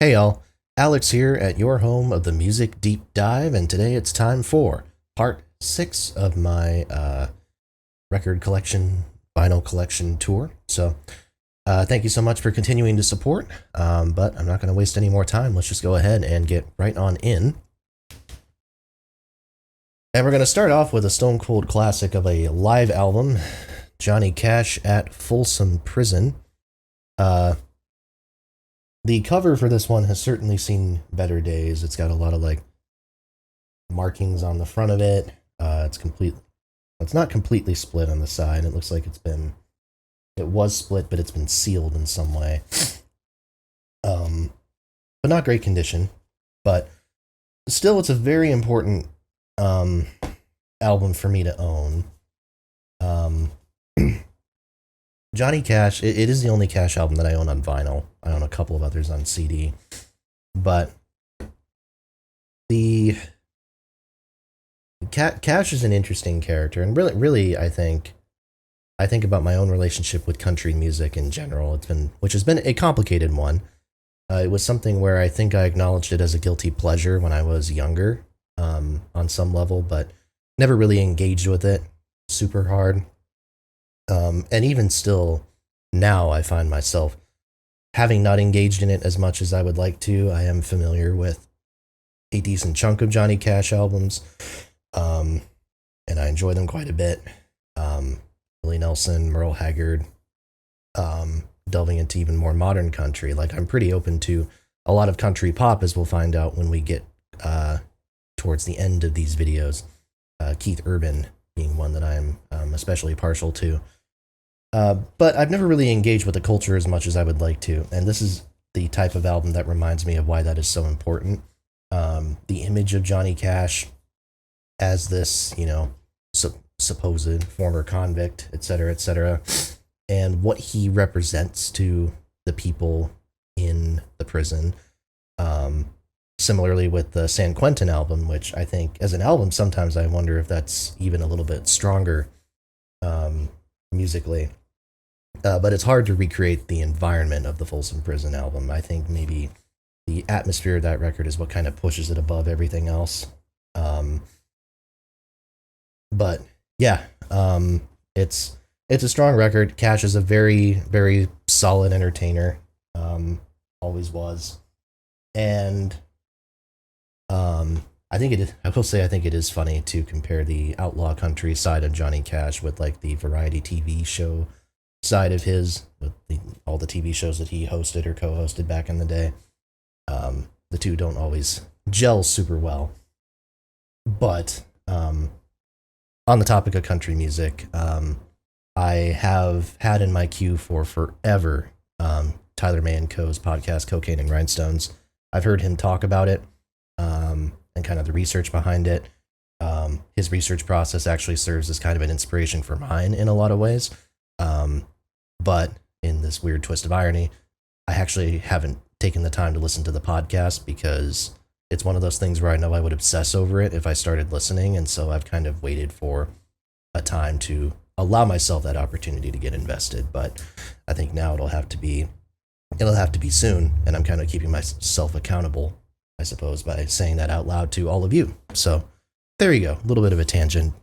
Hey y'all, Alex here at your home of the Music Deep Dive, and today it's time for part 6 of my record collection, vinyl collection tour. So, thank you so much for continuing to support, but I'm not going to waste any more time. Let's just go ahead and get right on in. And we're going to start off with a stone cold classic of a live album, Johnny Cash at Folsom Prison. The cover for this one has certainly seen better days. It's got a lot of like markings on the front of it. It's not completely split on the side. It looks like it was split, but it's been sealed in some way. But not great condition. But still, it's a very important album for me to own. Johnny Cash, it is the only Cash album that I own on vinyl. I own a couple of others on CD. But Cash is an interesting character, and really, I think about my own relationship with country music in general. Which has been a complicated one. It was something where I think I acknowledged it as a guilty pleasure when I was younger, on some level, but never really engaged with it super hard. And even still, now I find myself having not engaged in it as much as I would like to. I am familiar with a decent chunk of Johnny Cash albums, and I enjoy them quite a bit. Willie Nelson, Merle Haggard, delving into even more modern country. Like, I'm pretty open to a lot of country pop, as we'll find out when we get towards the end of these videos. Keith Urban being one that I'm especially partial to. But I've never really engaged with the culture as much as I would like to, and this is the type of album that reminds me of why that is so important. The image of Johnny Cash as this, supposed former convict, etc., and what he represents to the people in the prison. Similarly with the San Quentin album, which I think as an album, sometimes I wonder if that's even a little bit stronger musically. But it's hard to recreate the environment of the Folsom Prison album. I think maybe the atmosphere of that record is what kind of pushes it above everything else. But yeah, it's a strong record. Cash is a very, very solid entertainer. Always was. And I think it is funny to compare the outlaw country side of Johnny Cash with like the variety TV show side of his, with all the TV shows that he hosted or co-hosted back in the day. The two don't always gel super well. But on the topic of country music, I have had in my queue for forever Tyler May & Co.'s podcast, Cocaine and Rhinestones. I've heard him talk about it, and kind of the research behind it. His research process actually serves as kind of an inspiration for mine in a lot of ways. But in this weird twist of irony, I actually haven't taken the time to listen to the podcast because it's one of those things where I know I would obsess over it if I started listening. And so I've kind of waited for a time to allow myself that opportunity to get invested. But I think now it'll have to be soon. And I'm kind of keeping myself accountable, I suppose, by saying that out loud to all of you. So there you go. A little bit of a tangent.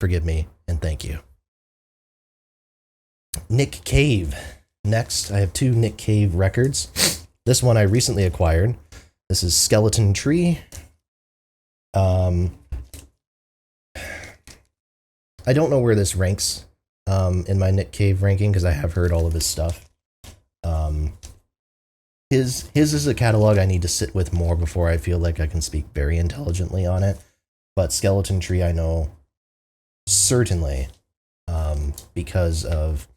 Forgive me and thank you. Nick Cave. Next, I have 2 Nick Cave records. This one I recently acquired. This is Skeleton Tree. I don't know where this ranks in my Nick Cave ranking because I have heard all of his stuff. His is a catalog I need to sit with more before I feel like I can speak very intelligently on it. But Skeleton Tree I know certainly because of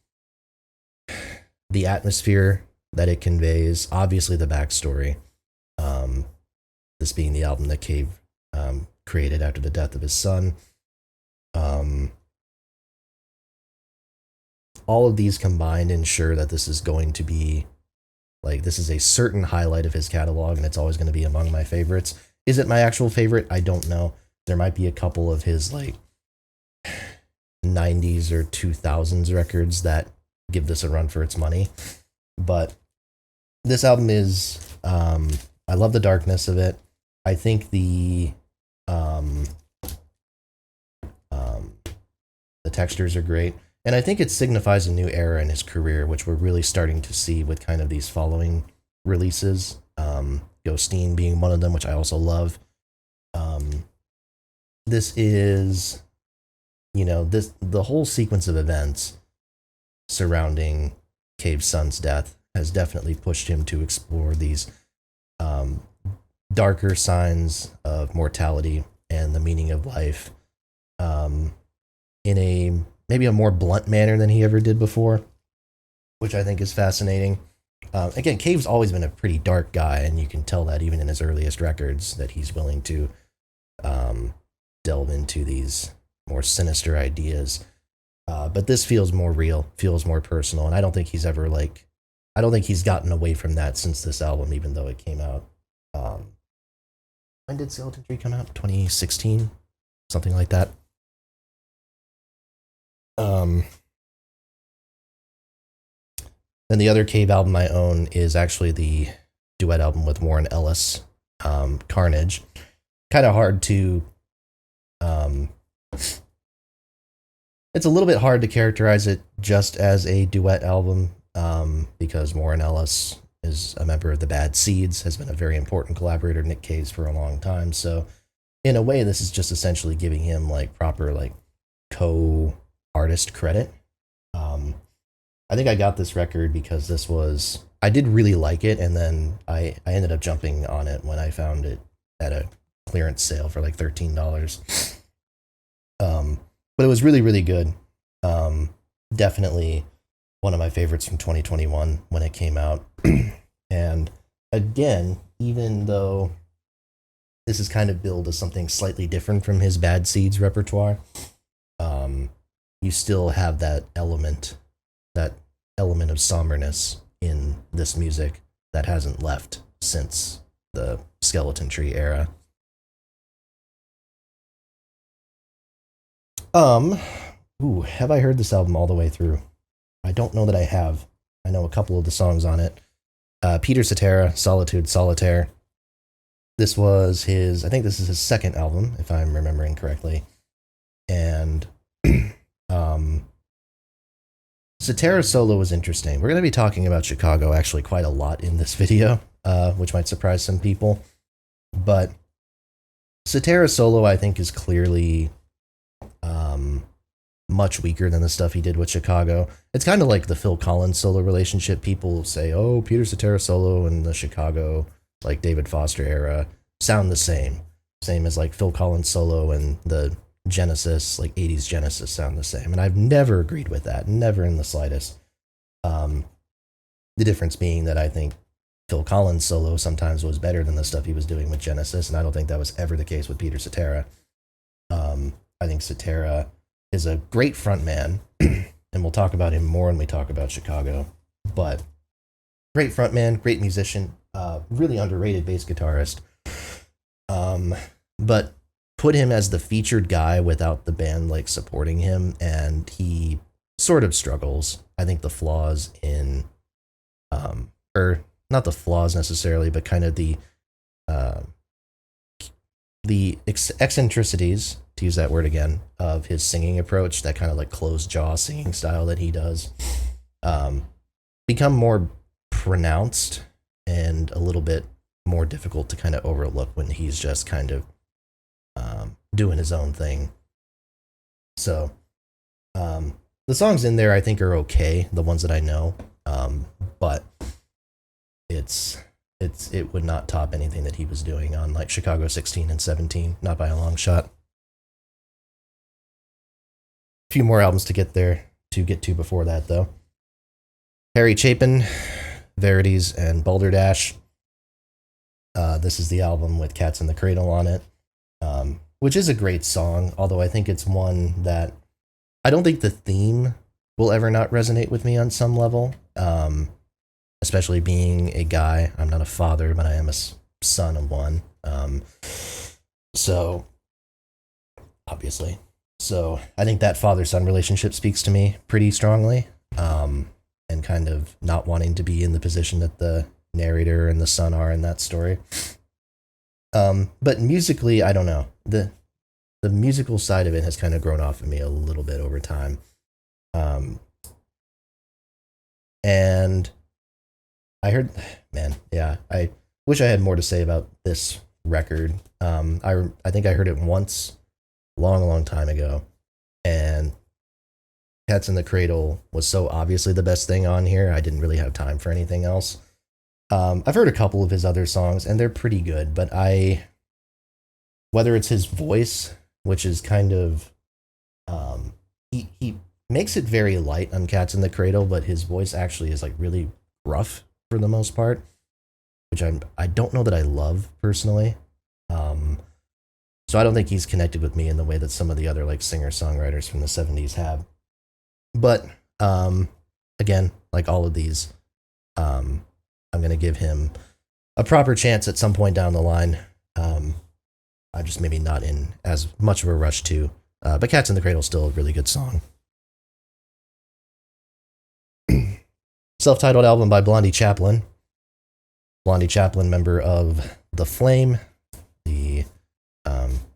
the atmosphere that it conveys, obviously the backstory, this being the album that Cave created after the death of his son. All of these combined ensure that this is going to be, like, this is a certain highlight of his catalog, and it's always going to be among my favorites. Is it my actual favorite? I don't know. There might be a couple of his, like, 90s or 2000s records that give this a run for its money. But this album is I love the darkness of it. I think the textures are great. And I think it signifies a new era in his career, which we're really starting to see with kind of these following releases. Ghosteen being one of them, which I also love. This is, the whole sequence of events surrounding Cave's son's death has definitely pushed him to explore these darker signs of mortality and the meaning of life in maybe a more blunt manner than he ever did before, which I think is fascinating. Again, Cave's always been a pretty dark guy, and you can tell that even in his earliest records that he's willing to delve into these more sinister ideas. But this feels more real, feels more personal, and I don't think he's ever I don't think he's gotten away from that since this album, even though it came out. When did Skeleton Tree come out? 2016? Something like that. Then the other Cave album I own is actually the duet album with Warren Ellis, Carnage. Kind of hard to... it's a little bit hard to characterize it just as a duet album, because Warren Ellis is a member of the Bad Seeds, has been a very important collaborator of Nick Cave's for a long time. So in a way, this is just essentially giving him proper co-artist credit. I think I got this record because I did really like it, and then I ended up jumping on it when I found it at a clearance sale for $13. But it was really, really good. Definitely one of my favorites from 2021 when it came out. And again, even though this is kind of billed as something slightly different from his Bad Seeds repertoire, you still have that element of somberness in this music that hasn't left since the Skeleton Tree era. Have I heard this album all the way through? I don't know that I have. I know a couple of the songs on it. Peter Cetera, Solitude, Solitaire. This was I think this is his second album, if I'm remembering correctly. And Cetera's solo was interesting. We're going to be talking about Chicago actually quite a lot in this video, which might surprise some people. But Cetera's solo, I think, is clearly much weaker than the stuff he did with Chicago. It's kind of like the Phil Collins solo relationship. People say, oh, Peter Cetera solo and the Chicago, David Foster era, sound the same. Same as Phil Collins solo and the Genesis, 80s Genesis sound the same. And I've never agreed with that, never in the slightest. The difference being that I think Phil Collins solo sometimes was better than the stuff he was doing with Genesis, and I don't think that was ever the case with Peter Cetera. I think Cetera is a great frontman, and we'll talk about him more when we talk about Chicago. But great frontman, great musician, really underrated bass guitarist. But put him as the featured guy without the band supporting him, and he sort of struggles. I think the flaws in, or not the flaws necessarily, but kind of the eccentricities, to use that word again, of his singing approach, that kind of closed jaw singing style that he does, become more pronounced and a little bit more difficult to kind of overlook when he's just kind of doing his own thing. So the songs in there I think are okay, the ones that I know, but it would not top anything that he was doing on Chicago 16 and 17, not by a long shot. A few more albums to get to before that, though. Harry Chapin, Verities, and Balderdash. This is the album with Cats in the Cradle on it, which is a great song, although I think it's one that I don't think the theme will ever not resonate with me on some level, especially being a guy. I'm not a father, but I am a son of one. So, obviously. So, I think that father-son relationship speaks to me pretty strongly, and kind of not wanting to be in the position that the narrator and the son are in that story. But musically, I don't know. The musical side of it has kind of grown off of me a little bit over time. Um, and I heard, man, yeah, I wish I had more to say about this record. I think I heard it once, long time ago, and Cats in the Cradle was so obviously the best thing on here. I didn't really have time for anything else. I've heard a couple of his other songs, and they're pretty good, but whether it's his voice, which is kind of, he makes it very light on Cats in the Cradle, but his voice actually is like really rough for the most part, which I don't know that I love personally. Um, so I don't think he's connected with me in the way that some of the other like singer songwriters from the '70s have. But again, like all of these, um, I'm gonna give him a proper chance at some point down the line. I'm just maybe not in as much of a rush to. But Cats in the Cradle is still a really good song. Self-titled album by Blondie Chaplin. Blondie Chaplin, member of The Flame, the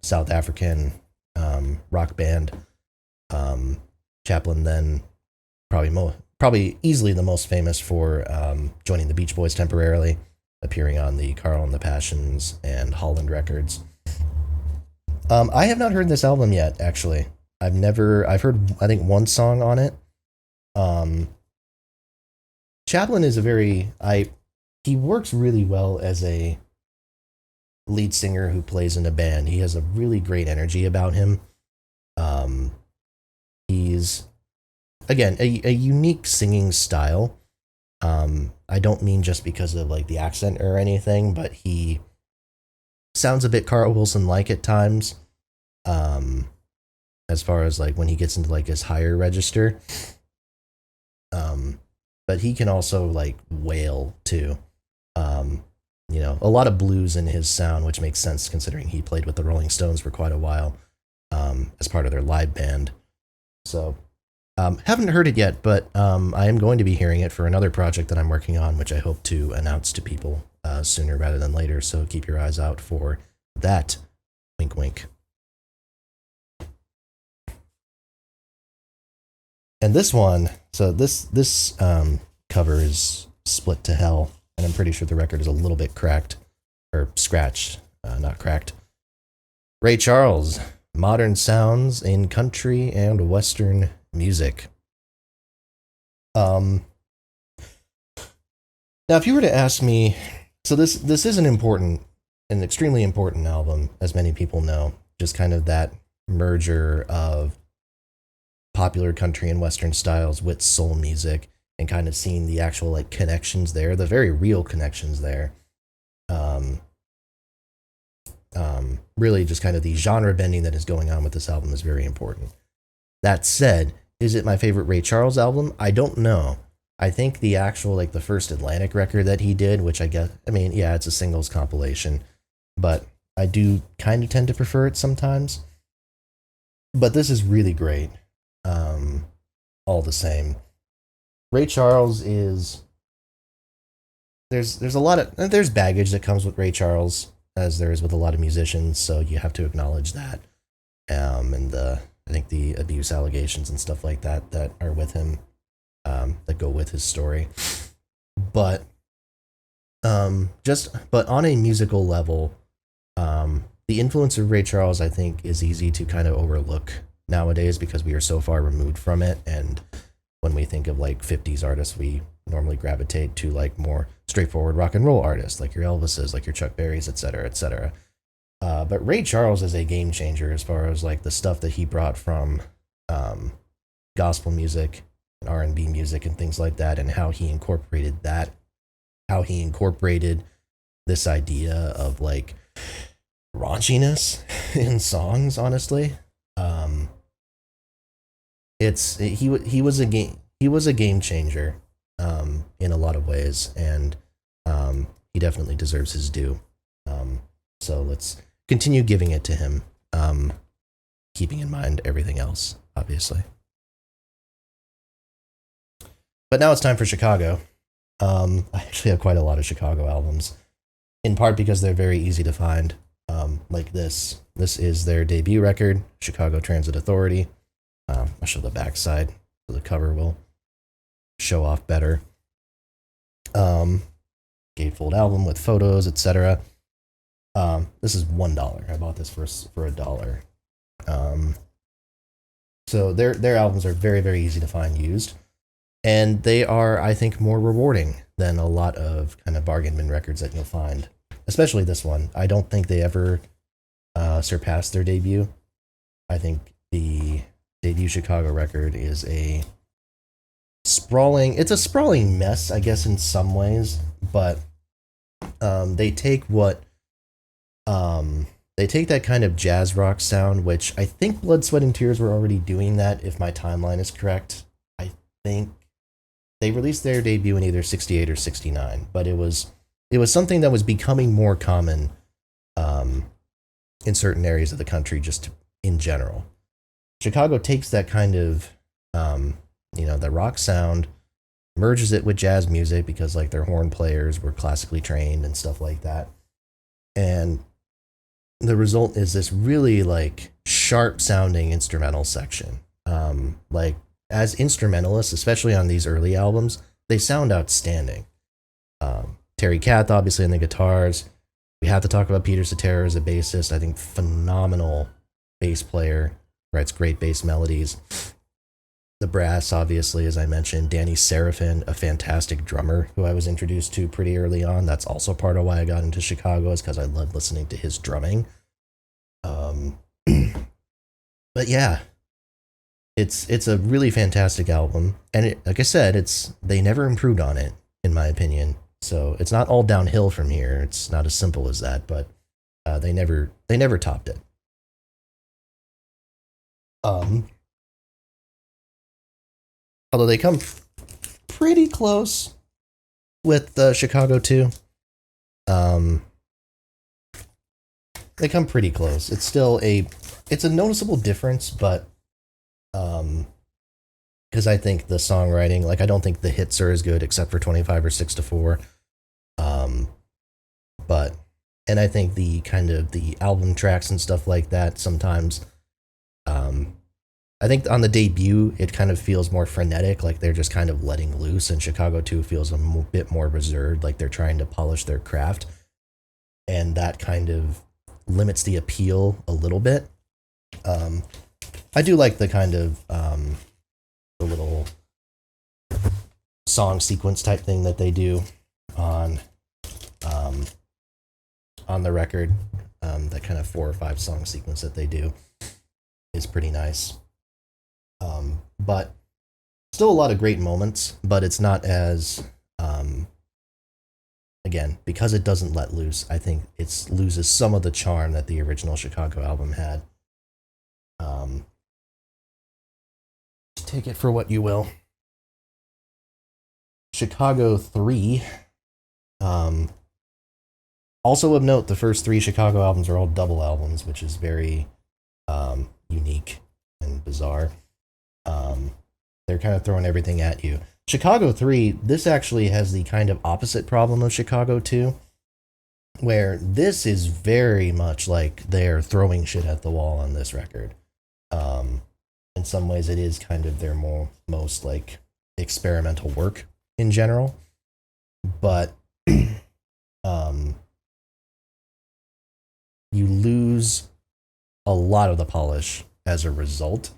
South African rock band. Chaplin then probably easily the most famous for joining the Beach Boys temporarily, appearing on the Carl and the Passions and Holland records. I have not heard this album yet, actually. I've heard, I think, one song on it. Chaplin is he works really well as a lead singer who plays in a band. He has a really great energy about him. He's, again, a unique singing style. I don't mean just because of like the accent or anything, but he sounds a bit Carl Wilson like at times. As far as like when he gets into like his higher register. But he can also like wail too. A lot of blues in his sound, which makes sense considering he played with the Rolling Stones for quite a while as part of their live band. So, haven't heard it yet, but I am going to be hearing it for another project that I'm working on, which I hope to announce to people sooner rather than later. So keep your eyes out for that. Wink, wink. And this one, so this cover is split to hell, and I'm pretty sure the record is a little bit cracked or scratched, not cracked. Ray Charles, Modern Sounds in Country and Western Music. Now, if you were to ask me, so this is an extremely important album, as many people know. Just kind of that merger of popular country and western styles with soul music, and kind of seeing the actual like connections there, the very real connections there. Really just kind of the genre bending that is going on with this album is very important. That said, is it my favorite Ray Charles album? I don't know. I think the actual like the first Atlantic record that he did, which yeah, it's a singles compilation, but I do kind of tend to prefer it sometimes. But this is really great. All the same. Ray Charles is there's there's baggage that comes with Ray Charles, as there is with a lot of musicians, so you have to acknowledge that. And I think the abuse allegations and stuff like that that are with him, that go with his story. But but on a musical level, the influence of Ray Charles, I think, is easy to kind of overlook nowadays because we are so far removed from it. And when we think of like 50s artists, we normally gravitate to like more straightforward rock and roll artists, like your Elvises, like your Chuck Berrys, etc., etc. But Ray Charles is a game changer as far as like the stuff that he brought from gospel music and R&B music and things like that, and how he incorporated this idea of like raunchiness in songs. Honestly, he was a game changer in a lot of ways, and he definitely deserves his due. So let's continue giving it to him, keeping in mind everything else, obviously. But now it's time for Chicago. I actually have quite a lot of Chicago albums. in part because they're very easy to find. Like this. This is their debut record, Chicago Transit Authority. I'll show the backside so the cover will show off better. Gatefold album with photos, etc. This is $1. I bought this for $1. So their albums are very, very easy to find used, and they are, I think, more rewarding than a lot of kind of bargain bin records that you'll find, especially this one. I don't think they ever surpassed their debut. I think the debut Chicago record is a sprawling mess, I guess, in some ways, but they take that kind of jazz rock sound, which I think Blood, Sweat, and Tears were already doing that, if my timeline is correct. I think they released their debut in either 68 or 69, but it was something that was becoming more common in certain areas of the country, just in general. Chicago takes that kind of, the rock sound, merges it with jazz music because like their horn players were classically trained and stuff like that. And the result is this really like sharp sounding instrumental section. Like as instrumentalists, especially on these early albums, they sound outstanding. Terry Kath, obviously, on the guitars. We have to talk about Peter Cetera as a bassist. I think phenomenal bass player, writes great bass melodies. The brass, obviously, as I mentioned, Danny Seraphin, a fantastic drummer who I was introduced to pretty early on. That's also part of why I got into Chicago, is because I loved listening to his drumming. But yeah, it's a really fantastic album, and like I said, they never improved on it, in my opinion. So it's not all downhill from here. It's not as simple as that, but they never topped it. Although they come pretty close with Chicago 2. They come pretty close. It's still it's a noticeable difference, but because I think the songwriting, like I don't think the hits are as good except for 25 or 6 to 4. And I think the kind of the album tracks and stuff like that sometimes, I think on the debut, it kind of feels more frenetic, like they're just kind of letting loose, and Chicago 2 feels a bit more reserved, like they're trying to polish their craft, and that kind of limits the appeal a little bit. I do like the kind of the little song sequence type thing that they do on the record. That kind of 4 or 5 song sequence that they do is pretty nice. But still a lot of great moments, but it's not as, again, because it doesn't let loose, I think it loses some of the charm that the original Chicago album had. Take it for what you will. Chicago 3. Also of note, the first 3 Chicago albums are all double albums, which is very unique and bizarre. They're kind of throwing everything at you. Chicago 3, this actually has the kind of opposite problem of Chicago 2, where this is very much like they're throwing shit at the wall on this record. In some ways, it is kind of their most like experimental work in general, but you lose a lot of the polish as a result.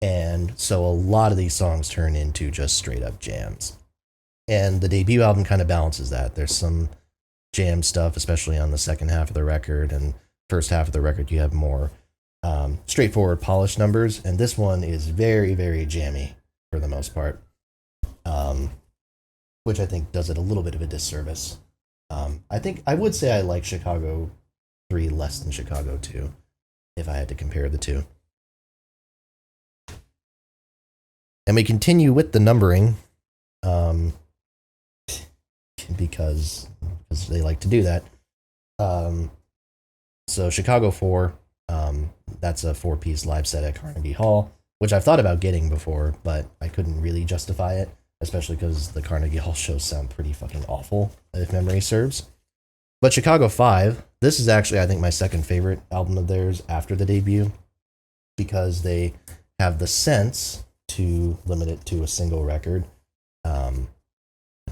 And so a lot of these songs turn into just straight up jams. And the debut album kind of balances that. There's some jam stuff, especially on the second half of the record, and first half of the record you have more straightforward polished numbers. And this one is very, very jammy for the most part, which I think does it a little bit of a disservice. I would say I like Chicago 3 less than Chicago 2, if I had to compare the two. And we continue with the numbering, because they like to do that. So Chicago 4, that's a 4-piece live set at Carnegie Hall, which I've thought about getting before, but I couldn't really justify it, especially because the Carnegie Hall shows sound pretty fucking awful, if memory serves. But Chicago 5, this is actually, I think, my second favorite album of theirs after the debut, because they have the sense to limit it to a single record. I'll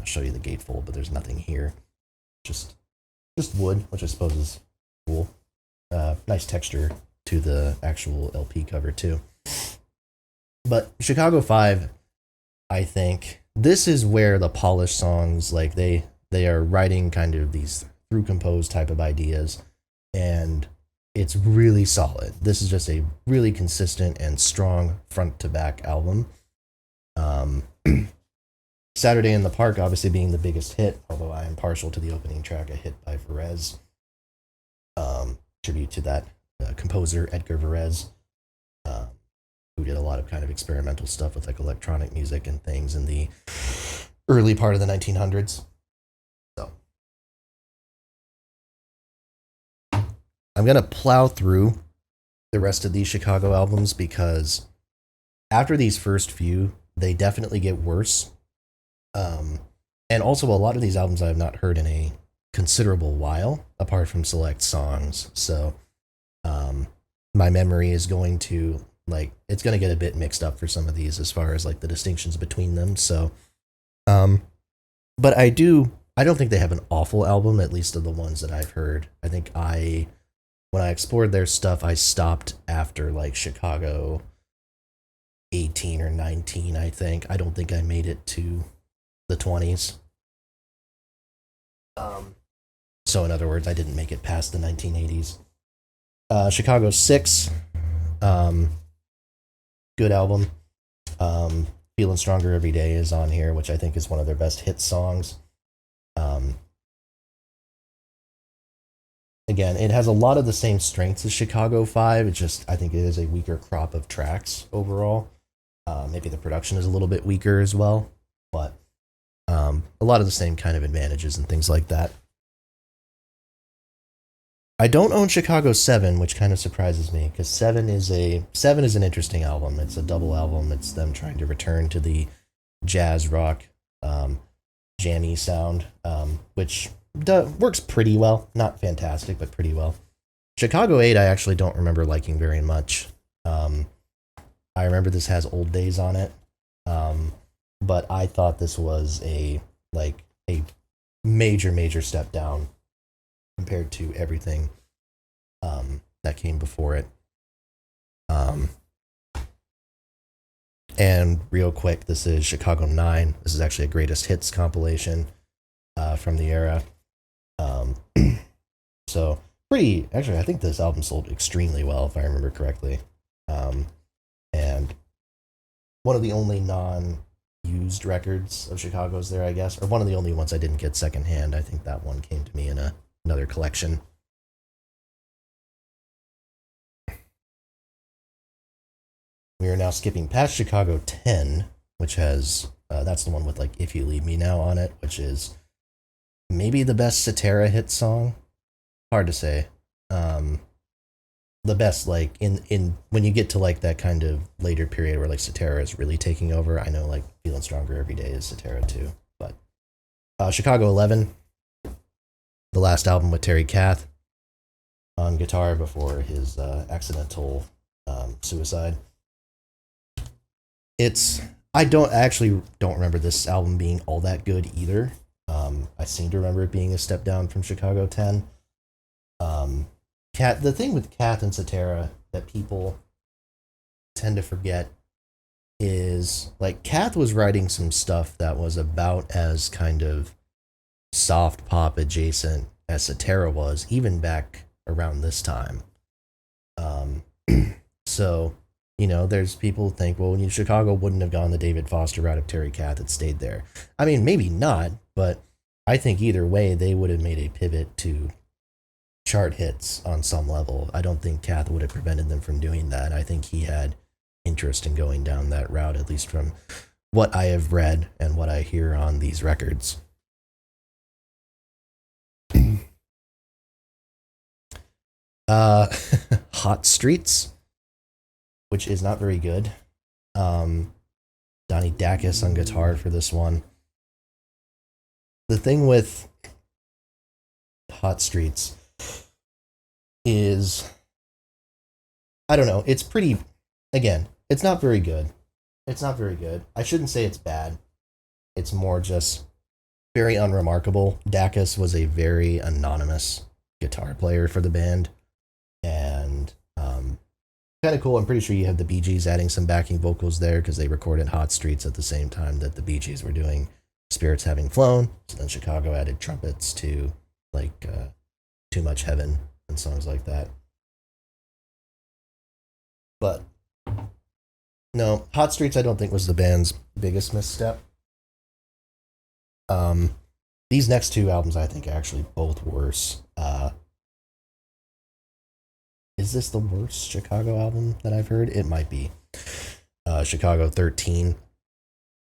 show you the gatefold, but there's nothing here. Just wood, which I suppose is cool. Nice texture to the actual LP cover too. But Chicago 5, I think this is where the polished songs, like they are writing kind of these through composed type of ideas, and it's really solid. This is just a really consistent and strong front to back album. Saturday in the Park obviously being the biggest hit, although I am partial to the opening track, a hit by Varese. Tribute to that composer, Edgar Varese, who did a lot of kind of experimental stuff with like electronic music and things in the early part of the 1900s. So I'm going to plow through the rest of these Chicago albums, because after these first few, they definitely get worse. And also, a lot of these albums I have not heard in a considerable while, apart from select songs. So my memory is going to, like, it's going to get a bit mixed up for some of these as far as like the distinctions between them. So, but I don't think they have an awful album, at least of the ones that I've heard. I think when I explored their stuff, I stopped after like Chicago 18 or 19, I think. I don't think I made it to the 20s. So in other words, I didn't make it past the 1980s. Chicago 6, good album. Feeling Stronger Every Day is on here, which I think is one of their best hit songs. Again, it has a lot of the same strengths as Chicago 5. It's just, I think it is a weaker crop of tracks overall. Maybe the production is a little bit weaker as well, but a lot of the same kind of advantages and things like that. I don't own Chicago 7, which kind of surprises me, because 7 is an interesting album. It's a double album. It's them trying to return to the jazz rock, jammy sound, which works pretty well. Not fantastic, but pretty well. Chicago 8, I actually don't remember liking very much. I remember this has Old Days on it, but I thought this was a major step down compared to everything that came before it. And real quick, this is Chicago 9. This is actually a greatest hits compilation from the era. So actually, I think this album sold extremely well, if I remember correctly. And one of the only non-used records of Chicago's there, I guess, or one of the only ones I didn't get secondhand. I think that one came to me in another collection. We are now skipping past Chicago 10, which has, that's the one with like If You Leave Me Now on it, which is maybe the best Cetera hit song. Hard to say. The best, like, in when you get to like that kind of later period where like Cetera is really taking over. I know like Feeling Stronger Every Day is Cetera too. But Chicago 11, the last album with Terry Kath on guitar before his accidental suicide. I don't remember this album being all that good either. I seem to remember it being a step down from Chicago 10. The thing with Kath and Cetera that people tend to forget is like Kath was writing some stuff that was about as kind of soft pop adjacent as Cetera was, even back around this time. So, there's people who think, well, Chicago wouldn't have gone the David Foster route if Terry Kath had stayed there. I mean, maybe not, but I think either way, they would have made a pivot to chart hits on some level. I don't think Kath would have prevented them from doing that. I think he had interest in going down that route, at least from what I have read and what I hear on these records. Hot Streets, which is not very good. Donnie Dacus on guitar for this one. The thing with Hot Streets is, I don't know, it's pretty, again, it's not very good. It's not very good. I shouldn't say it's bad. It's more just very unremarkable. Dacus was a very anonymous guitar player for the band, and kind of cool. I'm pretty sure you have the Bee Gees adding some backing vocals there because they recorded Hot Streets at the same time that the Bee Gees were doing Spirits Having Flown. So then Chicago added trumpets to like Too Much Heaven and songs like that. But no, Hot Streets I don't think was the band's biggest misstep. Um, these next two albums I think are actually both worse. Is this the worst Chicago album that I've heard? It might be. Chicago 13.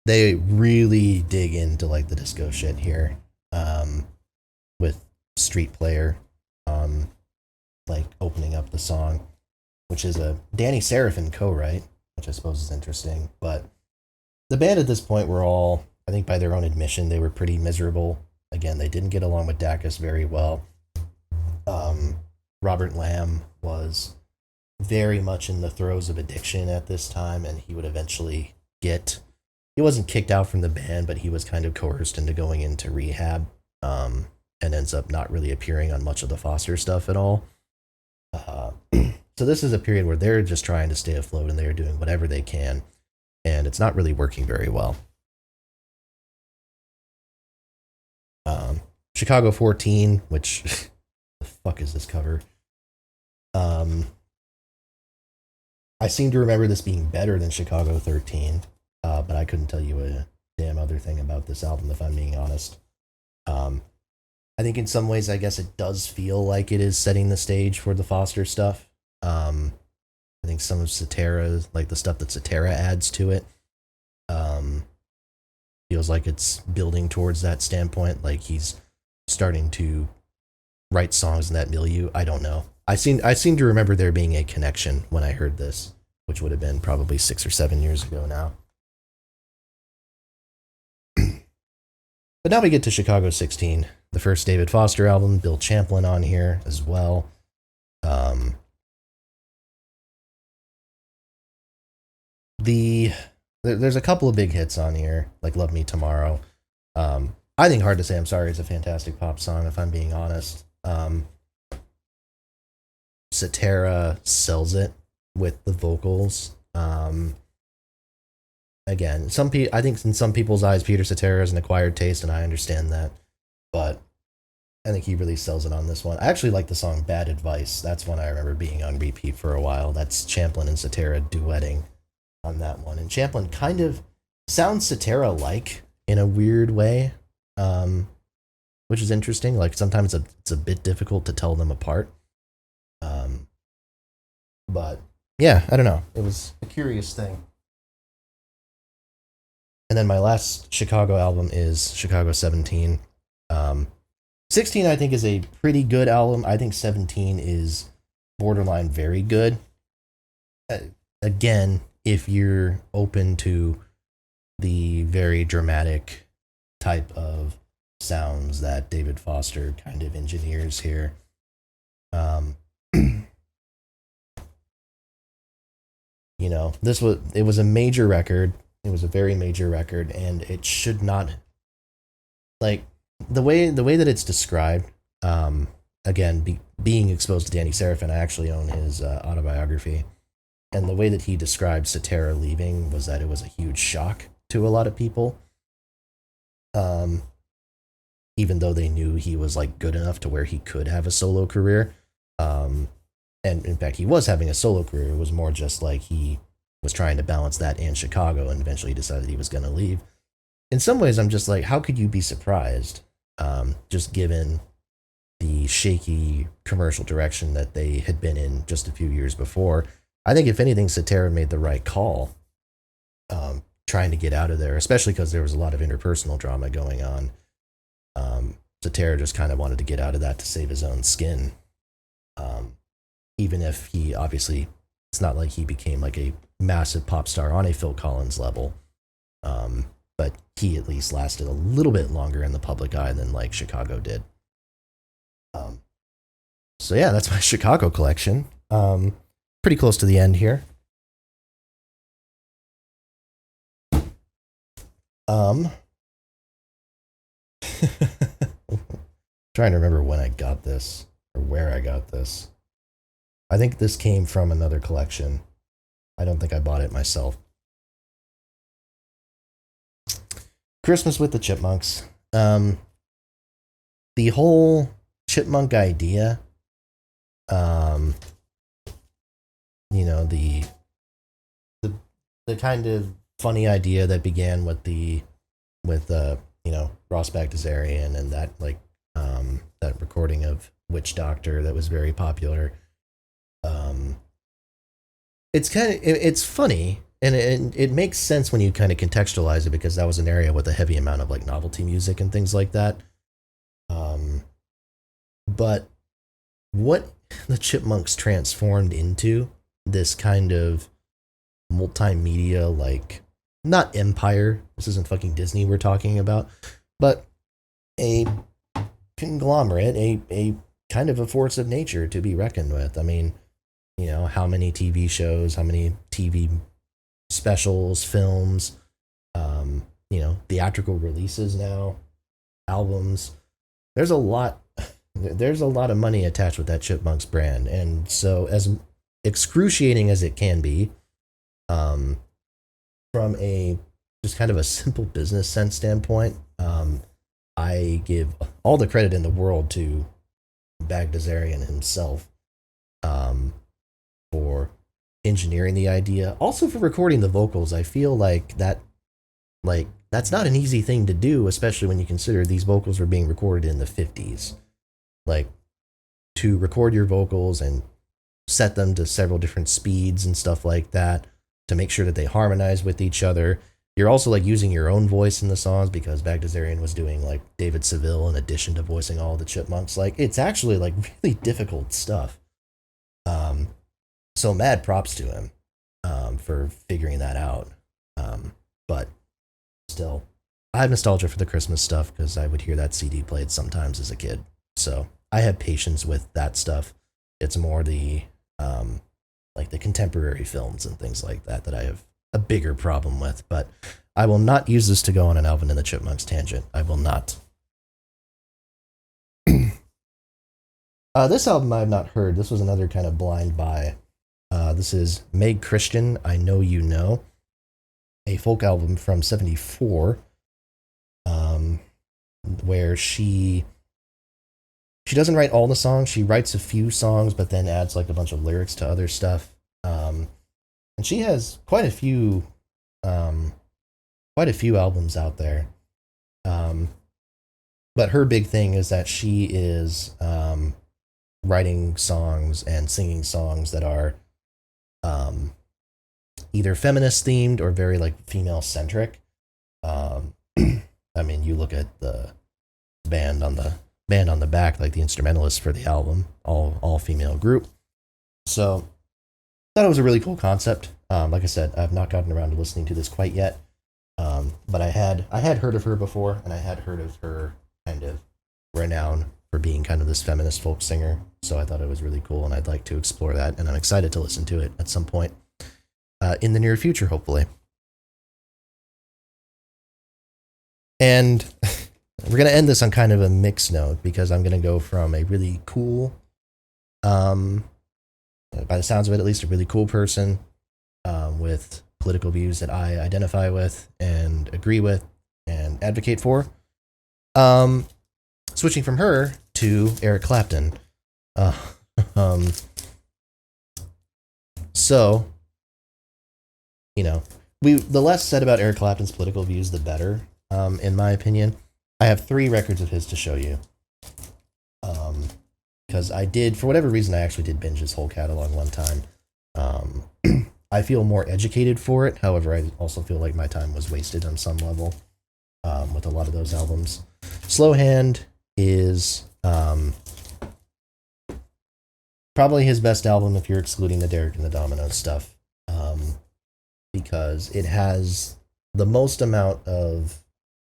They really dig into like the disco shit here. With Street Player like opening up the song, which is a Danny Seraphin co-write, which I suppose is interesting. But the band at this point were all, I think by their own admission, they were pretty miserable. Again, they didn't get along with Dacus very well. Robert Lamb was very much in the throes of addiction at this time, and he would eventually he wasn't kicked out from the band, but he was kind of coerced into going into rehab, and ends up not really appearing on much of the Foster stuff at all. So this is a period where they're just trying to stay afloat and they're doing whatever they can, and it's not really working very well. Chicago 14, which the fuck is this cover? I seem to remember this being better than Chicago 13, but I couldn't tell you a damn other thing about this album if I'm being honest. I think in some ways, I guess it does feel like it is setting the stage for the Foster stuff. I think some of Cetera, like the stuff that Cetera adds to it, feels like it's building towards that standpoint. Like he's starting to write songs in that milieu. I don't know. I seem to remember there being a connection when I heard this, which would have been probably 6 or 7 years ago now. But now we get to Chicago 16, the first David Foster album, Bill Champlin on here as well. There's a couple of big hits on here, like Love Me Tomorrow. I think Hard to Say I'm Sorry is a fantastic pop song, if I'm being honest. Cetera sells it with the vocals. Again, I think in some people's eyes, Peter Cetera is an acquired taste, and I understand that. But I think he really sells it on this one. I actually like the song Bad Advice. That's one I remember being on repeat for a while. That's Champlin and Cetera duetting on that one. And Champlin kind of sounds Cetera-like in a weird way, which is interesting. Like sometimes it's a bit difficult to tell them apart. But yeah, I don't know. It was a curious thing. And then my last Chicago album is Chicago 17. 16 I think is a pretty good album. I think 17 is borderline very good. Again, if you're open to the very dramatic type of sounds that David Foster kind of engineers here. You know, it was a major record. It was a very major record, and it should not, like, the way that it's described. Again, being exposed to Danny Seraphin, I actually own his autobiography, and the way that he described Cetera leaving was that it was a huge shock to a lot of people. Even though they knew he was like good enough to where he could have a solo career. And in fact, he was having a solo career. It was more just like he was trying to balance that and Chicago, and eventually decided he was going to leave. In some ways, I'm just like, how could you be surprised? Just given the shaky commercial direction that they had been in just a few years before. I think if anything, Cetera made the right call, trying to get out of there, especially because there was a lot of interpersonal drama going on. Cetera just kind of wanted to get out of that to save his own skin. Even if he obviously, it's not like he became like a massive pop star on a Phil Collins level. But he at least lasted a little bit longer in the public eye than like Chicago did. So yeah, that's my Chicago collection. Pretty close to the end here. Um, trying to remember when I got this or where I got this. I think this came from another collection. I don't think I bought it myself. Christmas with the Chipmunks. The whole chipmunk idea, um, you know, the the kind of funny idea that began with Ross Bagdasarian and that that recording of Witch Doctor that was very popular. Um, it's funny and it makes sense when you kind of contextualize it because that was an area with a heavy amount of like novelty music and things like that. Um, but what the Chipmunks transformed into this kind of multimedia, like, not empire, this isn't fucking Disney we're talking about, but a conglomerate, a kind of a force of nature to be reckoned with. I mean, how many TV shows, how many TV specials, films, theatrical releases now, albums. There's a lot. There's a lot of money attached with that Chipmunks brand, and so as excruciating as it can be, um, from a just kind of a simple business sense standpoint, I give all the credit in the world to Bagdasarian himself, um, for engineering the idea, also for recording the vocals. I feel like that's not an easy thing to do, especially when you consider these vocals were being recorded in the 50s. Like, to record your vocals and set them to several different speeds and stuff like that to make sure that they harmonize with each other. You're also like using your own voice in the songs because Bagdasarian was doing like David Seville in addition to voicing all the Chipmunks. Like, it's actually like really difficult stuff. Um, so mad props to him, for figuring that out. But still, I have nostalgia for the Christmas stuff because I would hear that CD played sometimes as a kid. So I have patience with that stuff. It's more the like the contemporary films and things like that that I have a bigger problem with. But I will not use this to go on an Alvin and the Chipmunks tangent. I will not. This album I've not heard. This was another kind of blind buy. This is Meg Christian, I Know You Know, a folk album from '74, where she doesn't write all the songs. She writes a few songs, but then adds like a bunch of lyrics to other stuff. And she has quite a few albums out there. But her big thing is that she is writing songs and singing songs that are either feminist themed or very like female centric. I mean, you look at the band on the back, like the instrumentalists for the album, all female group. So thought it was a really cool concept. Like I said, I've not gotten around to listening to this quite yet. But I had heard of her before, and I had heard of her kind of renown for being kind of this feminist folk singer. So I thought it was really cool, and I'd like to explore that, and I'm excited to listen to it at some point in the near future, hopefully. And we're going to end this on kind of a mixed note because I'm going to go from a really cool, by the sounds of it at least, a really cool person with political views that I identify with and agree with and advocate for. Switching from her to Eric Clapton. So, the less said about Eric Clapton's political views, the better, in my opinion. I have 3 records of his to show you. Because I did, for whatever reason, I actually did binge his whole catalog one time. I feel more educated for it. However, I also feel like my time was wasted on some level with a lot of those albums. Slow Hand is probably his best album if you're excluding the Derek and the Dominoes stuff, because it has the most amount of,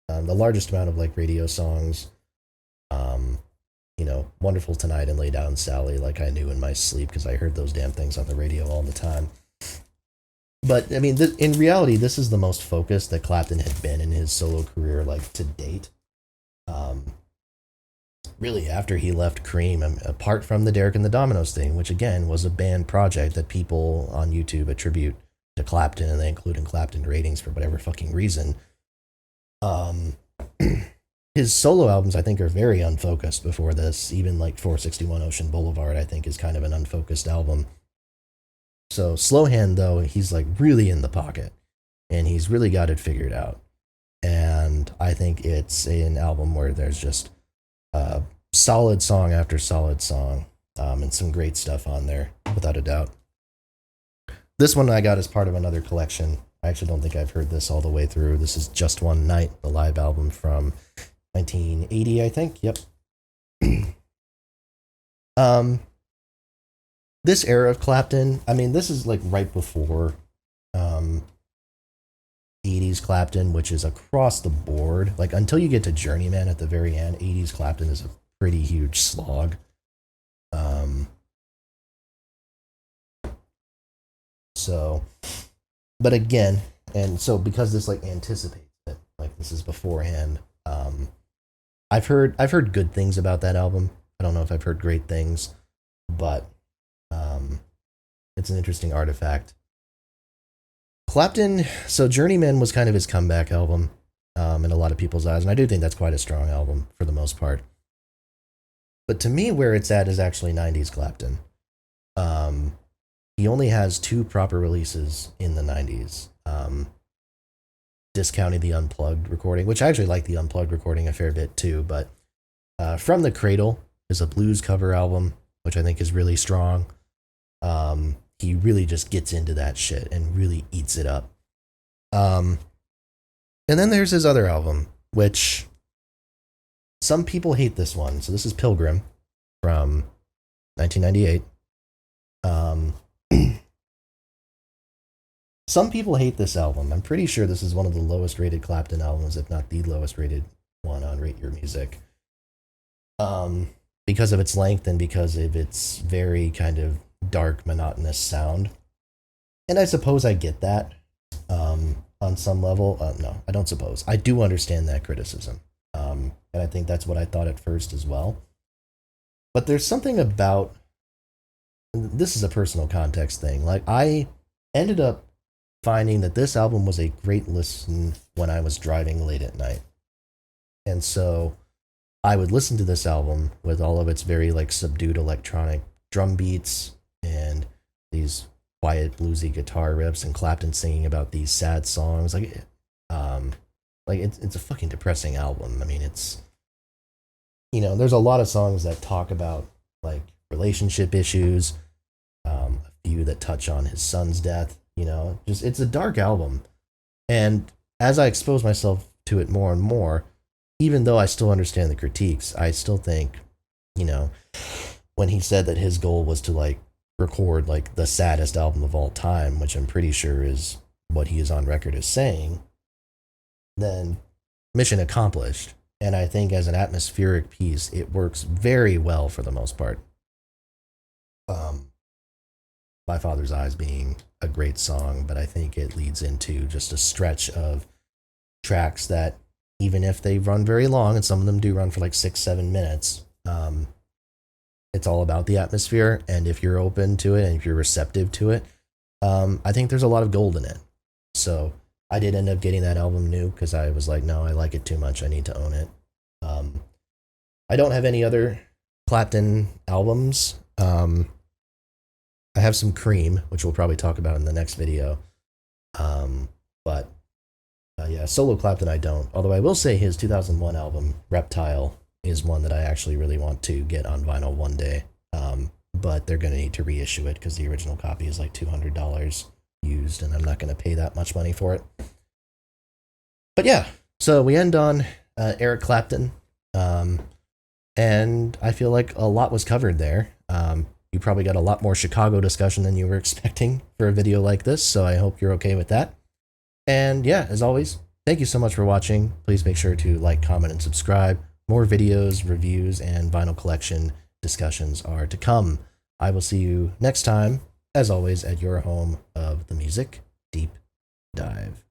the largest amount of like radio songs. Wonderful Tonight and Lay Down Sally like I knew in my sleep because I heard those damn things on the radio all the time. But I mean, in reality, this is the most focused that Clapton had been in his solo career, like to date. Really, after he left Cream, apart from the Derek and the Dominoes thing, which again was a band project that people on YouTube attribute to Clapton, and they include in Clapton ratings for whatever fucking reason. His solo albums, I think, are very unfocused before this. Even like 461 Ocean Boulevard, I think, is kind of an unfocused album. So Slow Hand, though, he's like really in the pocket, and he's really got it figured out. And I think it's an album where there's just solid song after solid song, and some great stuff on there, without a doubt. This one I got as part of another collection. I actually don't think I've heard this all the way through. This is Just One Night, the live album from 1980, I think. Yep. This era of Clapton, I mean, this is like right before 80s Clapton, which is across the board. Like, until you get to Journeyman at the very end, 80s Clapton is a pretty huge slog. But again, and so because this like anticipates it, like this is beforehand, I've heard good things about that album. I don't know if I've heard great things, but it's an interesting artifact. Clapton, so Journeyman was kind of his comeback album in a lot of people's eyes, and I do think that's quite a strong album for the most part. But to me, where it's at is actually 90s Clapton. He only has 2 proper releases in the 90s, discounting the Unplugged recording, which I actually like the Unplugged recording a fair bit too, but From the Cradle is a blues cover album, which I think is really strong. He really just gets into that shit and really eats it up. And then there's his other album, which some people hate this one. So this is Pilgrim from 1998. Some people hate this album. I'm pretty sure this is one of the lowest rated Clapton albums, if not the lowest rated one on Rate Your Music. Because of its length and because of its very kind of dark, monotonous sound. And I suppose I get that on some level. No, I don't suppose. I do understand that criticism. And I think that's what I thought at first as well. But there's something about, this is a personal context thing. Like, I ended up finding that this album was a great listen when I was driving late at night. And so I would listen to this album with all of its very like subdued electronic drum beats and these quiet bluesy guitar riffs and Clapton singing about these sad songs. Like it's a fucking depressing album. I mean, it's, there's a lot of songs that talk about like relationship issues, a few that touch on his son's death. Just it's a dark album. And as I expose myself to it more and more, even though I still understand the critiques, I still think, when he said that his goal was to like record like the saddest album of all time, which I'm pretty sure is what he is on record as saying, then mission accomplished. And I think as an atmospheric piece, it works very well for the most part. My Father's Eyes being a great song, but I think it leads into just a stretch of tracks that, even if they run very long, and some of them do run for like 6-7 minutes, it's all about the atmosphere. And if you're open to it and if you're receptive to it, I think there's a lot of gold in it. So I did end up getting that album new because I was like, no, I like it too much. I need to own it. I don't have any other Clapton albums. I have some Cream, which we'll probably talk about in the next video. But yeah, solo Clapton I don't. Although I will say his 2001 album, Reptile, is one that I actually really want to get on vinyl one day. But they're going to need to reissue it because the original copy is like $200 used, and I'm not going to pay that much money for it. But yeah, so we end on Eric Clapton. And I feel like a lot was covered there. You probably got a lot more Chicago discussion than you were expecting for a video like this, so I hope you're okay with that. And yeah, as always, thank you so much for watching. Please make sure to like, comment, and subscribe. more videos, reviews, and vinyl collection discussions are to come. I will see you next time, as always, at your home of the music deep dive.